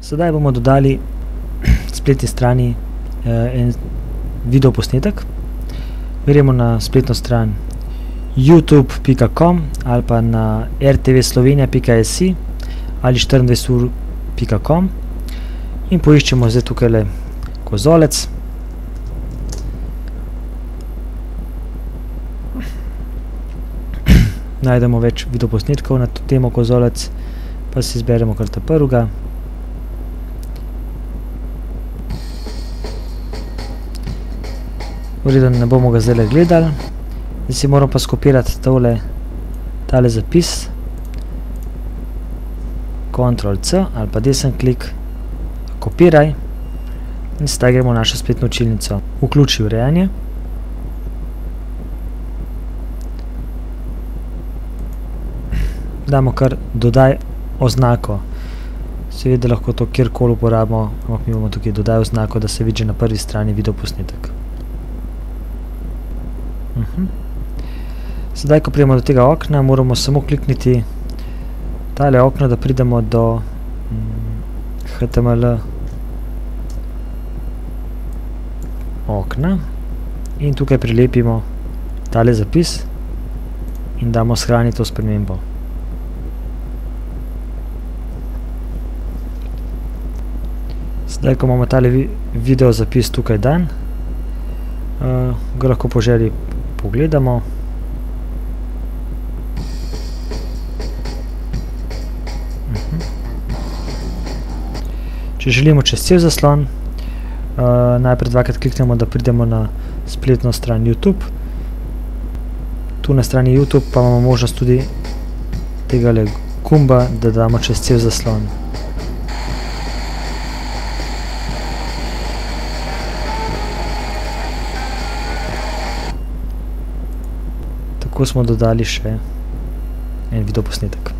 Sedaj bomo dodali spletni strani en video posnetek. Gremo na spletno stran youtube.com ali pa na rtvslovenija.si ali 24ur.com in poiščemo zdaj tukajle kozolec. Najdemo več videoposnetkov na to temo kozolec, pa si izberemo kar ta prvega. V redu, ne bomo ga zdaj gledali. Zdaj si moram pa skopirati tale zapis. Ctrl+C ali pa desen klik, kopiraj in sedaj gremo v našo spletno učilnico. Vključi urejanje. Damo kar dodaj oznako. Seveda lahko to kjerkoli uporabimo, ampak mi bomo tukaj dodaj oznako, da se vidi že na prvi strani videoposnetek. Sedaj, ko pridemo do tega okna, moramo samo klikniti tale okno, da pridemo do HTML okna in tukaj prilepimo tale zapis in damo shraniti to spremembo. Sedaj, ko imamo tale video zapis tukaj dan, ga lahko po želji pogledamo. Če želimo čez cel zaslon, najprej dvakrat kliknemo, da pridemo na spletno stran YouTube. Tu na strani YouTube pa imamo možnost tudi tegale gumba, da damo čez cel zaslon. Tako smo dodali še en videoposnetek.